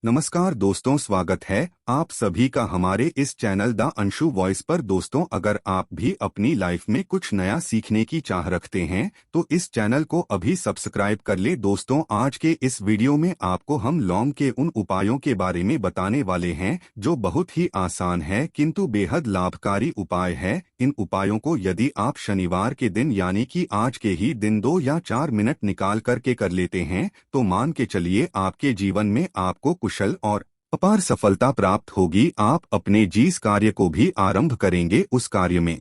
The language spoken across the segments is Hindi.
नमस्कार दोस्तों, स्वागत है आप सभी का हमारे इस चैनल द अंशु वॉइस पर। दोस्तों, अगर आप भी अपनी लाइफ में कुछ नया सीखने की चाह रखते हैं तो इस चैनल को अभी सब्सक्राइब कर ले। दोस्तों, आज के इस वीडियो में आपको हम लौंग के उन उपायों के बारे में बताने वाले हैं जो बहुत ही आसान है किंतु बेहद लाभकारी उपाय है। इन उपायों को यदि आप शनिवार के दिन यानी कि आज के ही दिन 2 या 4 मिनट निकाल करके कर लेते हैं तो मान के चलिए आपके जीवन में आपको कुशल और अपार सफलता प्राप्त होगी। आप अपने जिस कार्य को भी आरंभ करेंगे उस कार्य में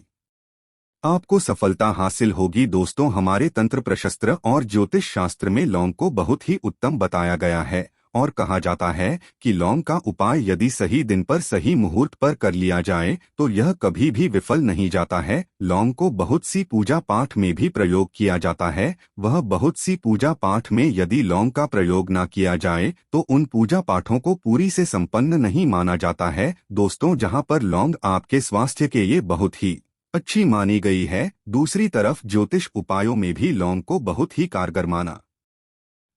आपको सफलता हासिल होगी। दोस्तों, हमारे तंत्र प्रशस्त्र और ज्योतिष शास्त्र में लौंग को बहुत ही उत्तम बताया गया है और कहा जाता है कि लौंग का उपाय यदि सही दिन पर सही मुहूर्त पर कर लिया जाए तो यह कभी भी विफल नहीं जाता है। लौंग को बहुत सी पूजा पाठ में भी प्रयोग किया जाता है। वह बहुत सी पूजा पाठ में यदि लौंग का प्रयोग न किया जाए तो उन पूजा पाठों को पूरी से संपन्न नहीं माना जाता है। दोस्तों, जहां पर लौंग आपके स्वास्थ्य के लिए बहुत ही अच्छी मानी गई है, दूसरी तरफ ज्योतिष उपायों में भी लौंग को बहुत ही कारगर माना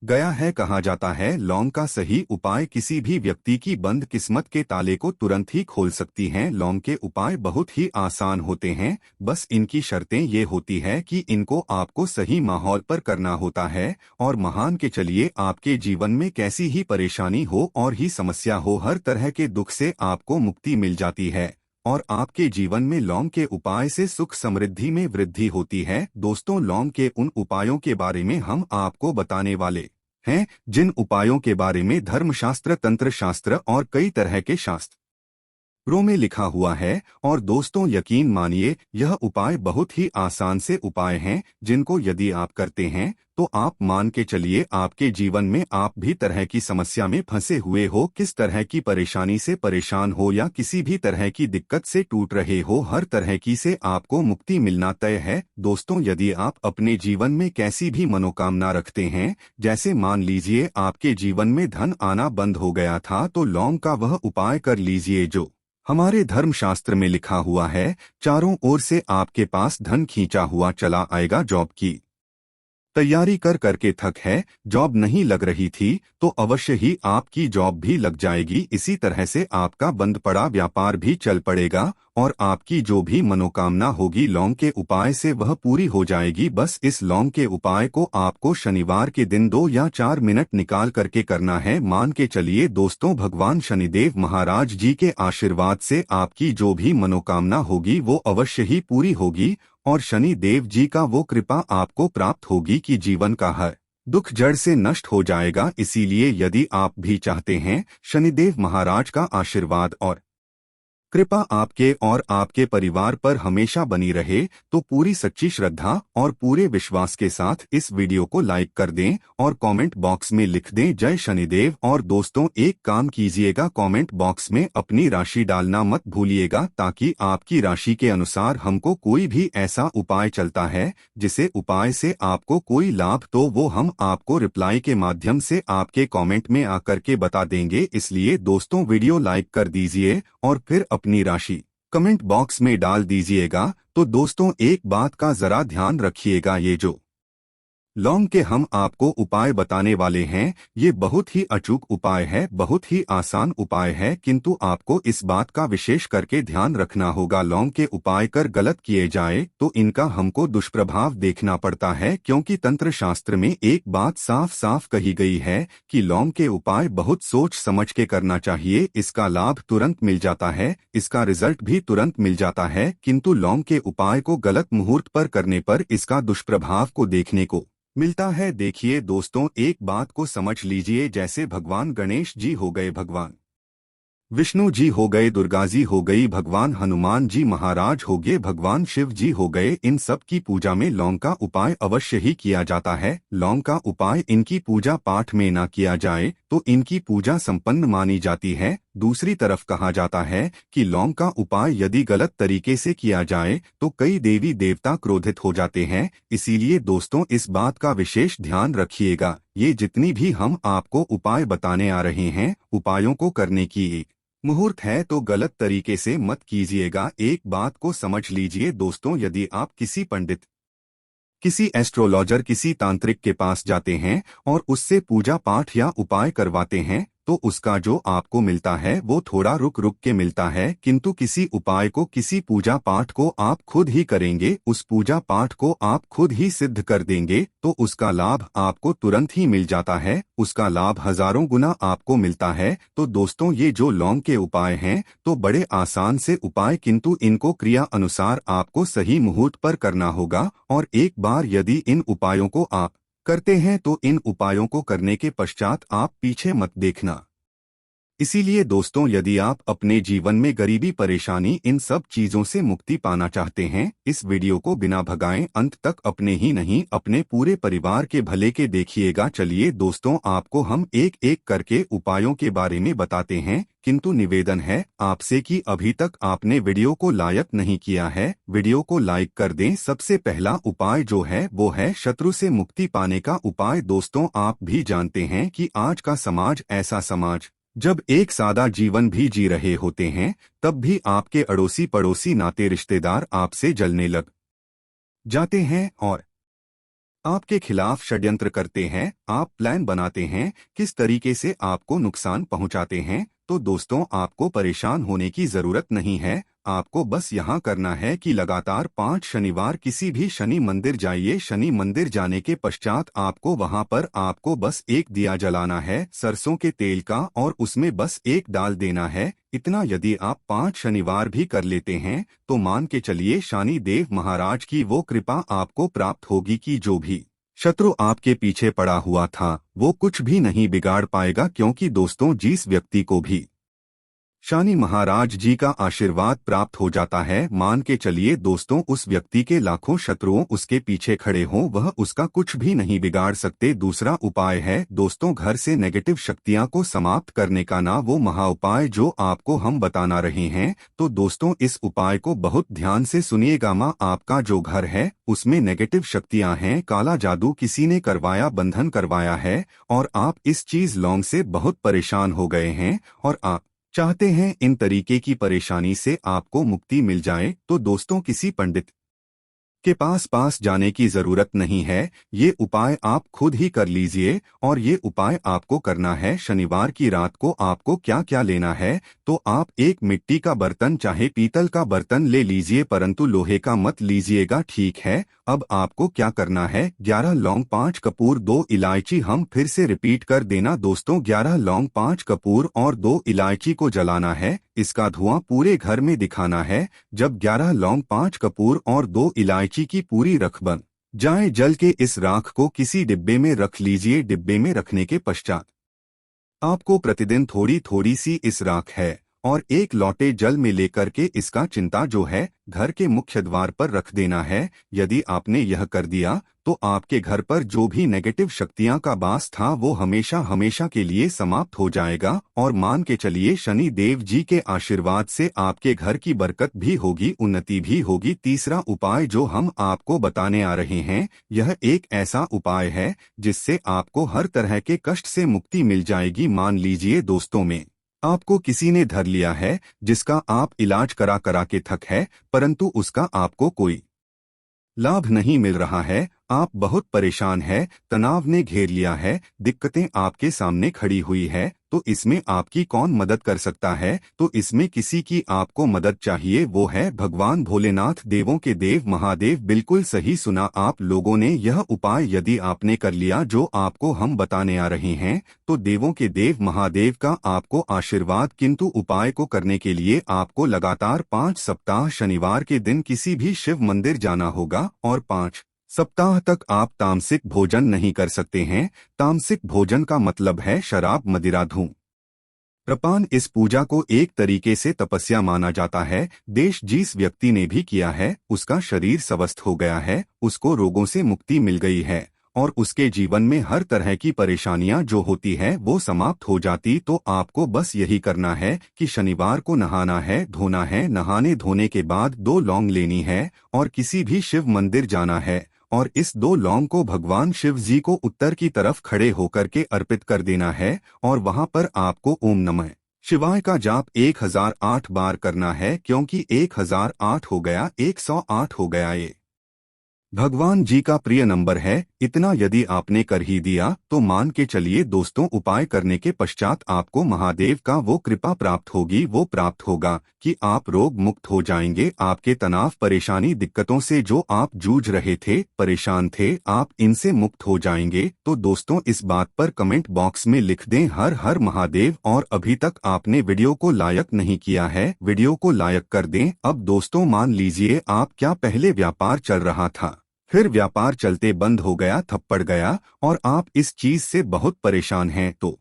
गया है। कहा जाता है लौंग का सही उपाय किसी भी व्यक्ति की बंद किस्मत के ताले को तुरंत ही खोल सकती हैं। लौंग के उपाय बहुत ही आसान होते हैं, बस इनकी शर्तें ये होती है कि इनको आपको सही माहौल पर करना होता है। और महान के चलिए आपके जीवन में कैसी ही परेशानी हो और ही समस्या हो, हर तरह के दुख से आपको मुक्ति मिल जाती है और आपके जीवन में लौंग के उपाय से सुख समृद्धि में वृद्धि होती है। दोस्तों, लौंग के उन उपायों के बारे में हम आपको बताने वाले हैं जिन उपायों के बारे में धर्मशास्त्र, तंत्र शास्त्र और कई तरह के शास्त्रों में लिखा हुआ है। और दोस्तों, यकीन मानिए यह उपाय बहुत ही आसान से उपाय हैं जिनको यदि आप करते हैं तो आप मान के चलिए आपके जीवन में आप भी तरह की समस्या में फंसे हुए हो, किस तरह की परेशानी से परेशान हो या किसी भी तरह की दिक्कत से टूट रहे हो, हर तरह की से आपको मुक्ति मिलना तय है। दोस्तों, यदि आप अपने जीवन में कैसी भी मनोकामना रखते हैं, जैसे मान लीजिए आपके जीवन में धन आना बंद हो गया था, तो लौंग का वह उपाय कर लीजिए जो हमारे धर्मशास्त्र में लिखा हुआ है। चारों ओर से आपके पास धन खींचा हुआ चला आएगा। जॉब की तैयारी कर करके थक है, जॉब नहीं लग रही थी तो अवश्य ही आपकी जॉब भी लग जाएगी। इसी तरह से आपका बंद पड़ा व्यापार भी चल पड़ेगा और आपकी जो भी मनोकामना होगी लौंग के उपाय से वह पूरी हो जाएगी। बस इस लौंग के उपाय को आपको शनिवार के दिन 2 या 4 मिनट निकाल करके करना है। मान के चलिए दोस्तों, भगवान शनिदेव महाराज जी के आशीर्वाद से आपकी जो भी मनोकामना होगी वो अवश्य ही पूरी होगी और शनि देव जी का वो कृपा आपको प्राप्त होगी कि जीवन का हर दुख जड़ से नष्ट हो जाएगा। इसीलिए यदि आप भी चाहते हैं शनिदेव महाराज का आशीर्वाद और कृपा आपके और आपके परिवार पर हमेशा बनी रहे तो पूरी सच्ची श्रद्धा और पूरे विश्वास के साथ इस वीडियो को लाइक कर दें और कमेंट बॉक्स में लिख दें जय शनिदेव। और दोस्तों, एक काम कीजिएगा, कमेंट बॉक्स में अपनी राशि डालना मत भूलिएगा ताकि आपकी राशि के अनुसार हमको कोई भी ऐसा उपाय चलता है जिसे उपाय से आपको कोई लाभ तो वो हम आपको रिप्लाई के माध्यम से आपके कमेंट में आकर के बता देंगे। इसलिए दोस्तों, वीडियो लाइक कर दीजिए और फिर अपनी राशि कमेंट बॉक्स में डाल दीजिएगा। तो दोस्तों, एक बात का जरा ध्यान रखिएगा, ये जो लौंग के हम आपको उपाय बताने वाले हैं ये बहुत ही अचूक उपाय है, बहुत ही आसान उपाय है, किंतु आपको इस बात का विशेष करके ध्यान रखना होगा। लौंग के उपाय कर गलत किए जाए तो इनका हमको दुष्प्रभाव देखना पड़ता है, क्योंकि तंत्र शास्त्र में एक बात साफ साफ कही गई है कि लौंग के उपाय बहुत सोच समझ के करना चाहिए। इसका लाभ तुरंत मिल जाता है, इसका रिजल्ट भी तुरंत मिल जाता है, किंतु लौंग के उपाय को गलत मुहूर्त पर करने पर इसका दुष्प्रभाव को देखने को मिलता है। देखिए दोस्तों, एक बात को समझ लीजिए, जैसे भगवान गणेश जी हो गए, भगवान विष्णु जी हो गए, दुर्गा जी हो गई, भगवान हनुमान जी महाराज हो गए, भगवान शिव जी हो गए, इन सब की पूजा में लौंग का उपाय अवश्य ही किया जाता है। लौंग का उपाय इनकी पूजा पाठ में ना किया जाए तो इनकी पूजा संपन्न मानी जाती है। दूसरी तरफ कहा जाता है कि लौंग का उपाय यदि गलत तरीके से किया जाए तो कई देवी देवता क्रोधित हो जाते हैं। इसीलिए दोस्तों, इस बात का विशेष ध्यान रखिएगा। ये जितनी भी हम आपको उपाय बताने आ रहे हैं, उपायों को करने की एक मुहूर्त है तो गलत तरीके से मत कीजिएगा। एक बात को समझ लीजिए दोस्तों, यदि आप किसी पंडित, किसी एस्ट्रोलॉजर, किसी तांत्रिक के पास जाते हैं और उससे पूजा पाठ या उपाय करवाते हैं तो उसका जो आपको मिलता है वो थोड़ा रुक रुक के मिलता है, किंतु किसी उपाय को, किसी पूजा पाठ को आप खुद ही करेंगे, उस पूजा पाठ को आप खुद ही सिद्ध कर देंगे तो उसका लाभ आपको तुरंत ही मिल जाता है, उसका लाभ हजारों गुना आपको मिलता है। तो दोस्तों, ये जो लौंग के उपाय हैं तो बड़े आसान से उपाय, किंतु इनको क्रिया अनुसार आपको सही मुहूर्त पर करना होगा। और एक बार यदि इन उपायों को आप करते हैं तो इन उपायों को करने के पश्चात आप पीछे मत देखना। इसीलिए दोस्तों, यदि आप अपने जीवन में गरीबी, परेशानी, इन सब चीजों से मुक्ति पाना चाहते हैं, इस वीडियो को बिना भगाएं अंत तक अपने ही नहीं अपने पूरे परिवार के भले के देखिएगा। चलिए दोस्तों, आपको हम एक एक करके उपायों के बारे में बताते हैं, किंतु निवेदन है आपसे कि अभी तक आपने वीडियो को लाइक नहीं किया है, वीडियो को लाइक कर दें। सबसे पहला उपाय जो है वो है शत्रु से मुक्ति पाने का उपाय। दोस्तों, आप भी जानते हैं कि आज का समाज ऐसा समाज, जब एक सादा जीवन भी जी रहे होते हैं, तब भी आपके अड़ोसी पड़ोसी नाते रिश्तेदार आपसे जलने लग जाते हैं और आपके खिलाफ षड्यंत्र करते हैं। आप प्लान बनाते हैं किस तरीके से आपको नुकसान पहुंचाते हैं। तो दोस्तों, आपको परेशान होने की जरूरत नहीं है, आपको बस यहाँ करना है कि लगातार 5 शनिवार किसी भी शनि मंदिर जाइए। शनि मंदिर जाने के पश्चात आपको वहाँ पर आपको बस एक दिया जलाना है सरसों के तेल का, और उसमें बस एक डाल देना है। इतना यदि आप 5 शनिवार भी कर लेते हैं तो मान के चलिए शनि देव महाराज की वो कृपा आपको प्राप्त होगी कि जो भी शत्रु आपके पीछे पड़ा हुआ था वो कुछ भी नहीं बिगाड़ पाएगा। क्योंकि दोस्तों, जिस व्यक्ति को भी शनि महाराज जी का आशीर्वाद प्राप्त हो जाता है, मान के चलिए दोस्तों, उस व्यक्ति के लाखों शत्रुओं उसके पीछे खड़े हों, वह उसका कुछ भी नहीं बिगाड़ सकते। दूसरा उपाय है दोस्तों, घर से नेगेटिव शक्तियां को समाप्त करने का ना वो महाउपाय जो आपको हम बताना रहे हैं। तो दोस्तों, इस उपाय को बहुत ध्यान से सुनिएगा। माँ, आपका जो घर है उसमें नेगेटिव शक्तियां हैं, काला जादू किसी ने करवाया, बंधन करवाया है, और आप इस चीज लौंग से बहुत परेशान हो गए हैं और आप चाहते हैं इन तरीके की परेशानी से आपको मुक्ति मिल जाए, तो दोस्तों, किसी पंडित के पास जाने की जरूरत नहीं है, ये उपाय आप खुद ही कर लीजिए। और ये उपाय आपको करना है शनिवार की रात को। आपको क्या क्या लेना है, तो आप एक मिट्टी का बर्तन चाहे पीतल का बर्तन ले लीजिए, परंतु लोहे का मत लीजिएगा, ठीक है। अब आपको क्या करना है, 11 लौंग, 5 कपूर, 2 इलायची। हम फिर से रिपीट कर देना दोस्तों, 11 लौंग, 5 कपूर और 2 इलायची को जलाना है। इसका धुआं पूरे घर में दिखाना है। जब 11 लौंग, 5 कपूर और 2 इलायची की पूरी रख बन जाए, जल के इस राख को किसी डिब्बे में रख लीजिए। डिब्बे में रखने के पश्चात आपको प्रतिदिन थोड़ी थोड़ी सी इस राख है और एक लोटे जल में लेकर के इसका चिंता जो है घर के मुख्य द्वार पर रख देना है। यदि आपने यह कर दिया तो आपके घर पर जो भी नेगेटिव शक्तियां का वास था वो हमेशा हमेशा के लिए समाप्त हो जाएगा। और मान के चलिए शनि देव जी के आशीर्वाद से आपके घर की बरकत भी होगी, उन्नति भी होगी। तीसरा उपाय जो हम आपको बताने आ रहे हैं, यह एक ऐसा उपाय है जिससे आपको हर तरह के कष्ट से मुक्ति मिल जाएगी। मान लीजिए दोस्तों, में आपको किसी ने धर लिया है जिसका आप इलाज करा करा के थक है, परंतु उसका आपको कोई लाभ नहीं मिल रहा है, आप बहुत परेशान है, तनाव ने घेर लिया है, दिक्कतें आपके सामने खड़ी हुई है, तो इसमें आपकी कौन मदद कर सकता है? तो इसमें किसी की आपको मदद चाहिए, वो है भगवान भोलेनाथ, देवों के देव महादेव। बिल्कुल सही सुना आप लोगों ने। यह उपाय यदि आपने कर लिया जो आपको हम बताने आ रहे हैं, तो देवों के देव महादेव का आपको आशीर्वाद। किंतु उपाय को करने के लिए आपको लगातार 5 सप्ताह शनिवार के दिन किसी भी शिव मंदिर जाना होगा और 5 सप्ताह तक आप तामसिक भोजन नहीं कर सकते हैं। तामसिक भोजन का मतलब है शराब, मदिरा, धूम्रपान। इस पूजा को एक तरीके से तपस्या माना जाता है। देश जिस व्यक्ति ने भी किया है उसका शरीर स्वस्थ हो गया है, उसको रोगों से मुक्ति मिल गई है और उसके जीवन में हर तरह की परेशानियां जो होती है वो समाप्त हो जाती। तो आपको बस यही करना है कि शनिवार को नहाना है, धोना है। नहाने धोने के बाद 2 लौंग लेनी है और किसी भी शिव मंदिर जाना है और इस 2 लौंग को भगवान शिव जी को उत्तर की तरफ खड़े होकर के अर्पित कर देना है और वहां पर आपको ओम नमः शिवाय का जाप 1008 बार करना है। क्योंकि 1008 हो गया, 108 हो गया ये भगवान जी का प्रिय नंबर है। इतना यदि आपने कर ही दिया तो मान के चलिए दोस्तों, उपाय करने के पश्चात आपको महादेव का वो कृपा प्राप्त होगी, वो प्राप्त होगा कि आप रोग मुक्त हो जाएंगे। आपके तनाव, परेशानी, दिक्कतों से जो आप जूझ रहे थे, परेशान थे, आप इनसे मुक्त हो जाएंगे। तो दोस्तों इस बात पर कमेंट बॉक्स में लिख दें हर हर महादेव। और अभी तक आपने वीडियो को लाइक नहीं किया है, वीडियो को लाइक कर दें। अब दोस्तों मान लीजिए आप क्या पहले व्यापार चल रहा था, फिर व्यापार चलते बंद हो गया, थप्पड़ गया और आप इस चीज से बहुत परेशान हैं, तो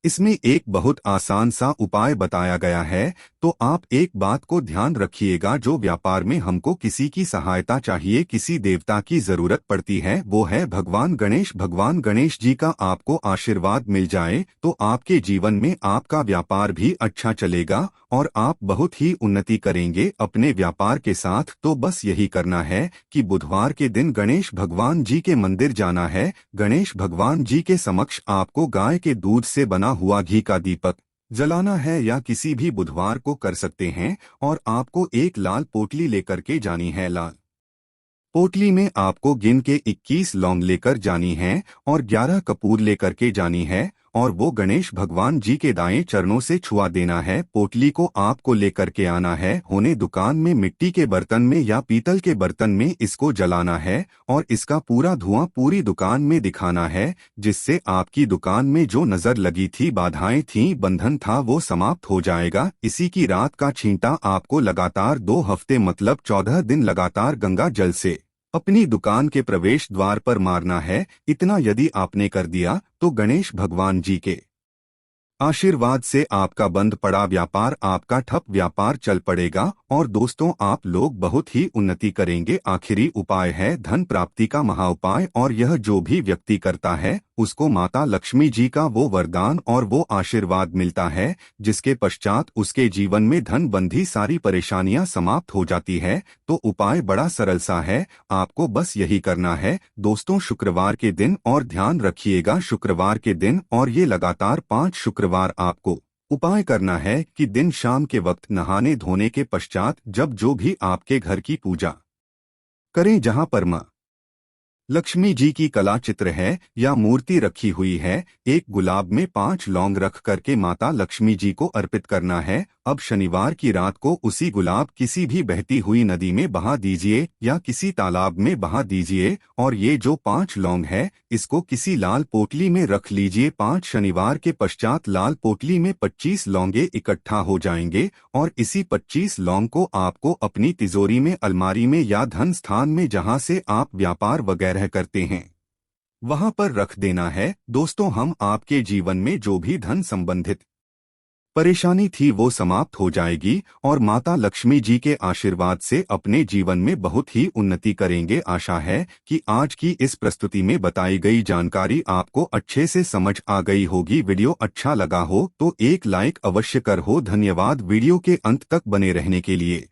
इसमें एक बहुत आसान सा उपाय बताया गया है। तो आप एक बात को ध्यान रखिएगा, जो व्यापार में हमको किसी की सहायता चाहिए, किसी देवता की जरूरत पड़ती है, वो है भगवान गणेश। भगवान गणेश जी का आपको आशीर्वाद मिल जाए तो आपके जीवन में आपका व्यापार भी अच्छा चलेगा और आप बहुत ही उन्नति करेंगे अपने व्यापार के साथ। तो बस यही करना है कि बुधवार के दिन गणेश भगवान जी के मंदिर जाना है। गणेश भगवान जी के समक्ष आपको गाय के दूध से बना हुआ घी का दीपक जलाना है, या किसी भी बुधवार को कर सकते हैं। और आपको एक लाल पोटली लेकर के जानी है। लाल पोटली में आपको गिन के 21 लौंग लेकर जानी है और 11 कपूर लेकर के जानी है और वो गणेश भगवान जी के दाएं चरणों से छुआ देना है। पोटली को आपको लेकर के आना है, होने दुकान में मिट्टी के बर्तन में या पीतल के बर्तन में इसको जलाना है और इसका पूरा धुआं पूरी दुकान में दिखाना है, जिससे आपकी दुकान में जो नजर लगी थी, बाधाएं थी, बंधन था, वो समाप्त हो जाएगा। इसी की रात का छींटा आपको लगातार 2 हफ्ते मतलब 14 दिन लगातार गंगा जल से अपनी दुकान के प्रवेश द्वार पर मारना है। इतना यदि आपने कर दिया तो गणेश भगवान जी के आशीर्वाद से आपका बंद पड़ा व्यापार, आपका ठप व्यापार चल पड़ेगा और दोस्तों आप लोग बहुत ही उन्नति करेंगे। आखिरी उपाय है धन प्राप्ति का महाउपाय, और यह जो भी व्यक्ति करता है उसको माता लक्ष्मी जी का वो वरदान और वो आशीर्वाद मिलता है, जिसके पश्चात उसके जीवन में धन बंधी सारी परेशानियां समाप्त हो जाती है। तो उपाय बड़ा सरल सा है, आपको बस यही करना है दोस्तों, शुक्रवार के दिन। और ध्यान रखिएगा शुक्रवार के दिन, और ये लगातार 5 शुक्रवार आपको उपाय करना है कि दिन शाम के वक्त नहाने धोने के पश्चात जब जो भी आपके घर की पूजा करें, जहां पर मां लक्ष्मी जी की कला चित्र है या मूर्ति रखी हुई है, एक गुलाब में 5 लौंग रख करके माता लक्ष्मी जी को अर्पित करना है। अब शनिवार की रात को उसी गुलाब किसी भी बहती हुई नदी में बहा दीजिए या किसी तालाब में बहा दीजिए और ये जो 5 लौंग है इसको किसी लाल पोटली में रख लीजिए। 5 शनिवार के पश्चात लाल पोटली में 25 लौंगे इकट्ठा हो जाएंगे और इसी 25 लौंग को आपको अपनी तिजोरी में, अलमारी में या धन स्थान में जहां से आप व्यापार वगैरह करते हैं वहां पर रख देना है। दोस्तों हम आपके जीवन में जो भी धन संबंधित परेशानी थी वो समाप्त हो जाएगी और माता लक्ष्मी जी के आशीर्वाद से अपने जीवन में बहुत ही उन्नति करेंगे। आशा है कि आज की इस प्रस्तुति में बताई गई जानकारी आपको अच्छे से समझ आ गई होगी। वीडियो अच्छा लगा हो तो एक लाइक अवश्य कर हो। धन्यवाद वीडियो के अंत तक बने रहने के लिए।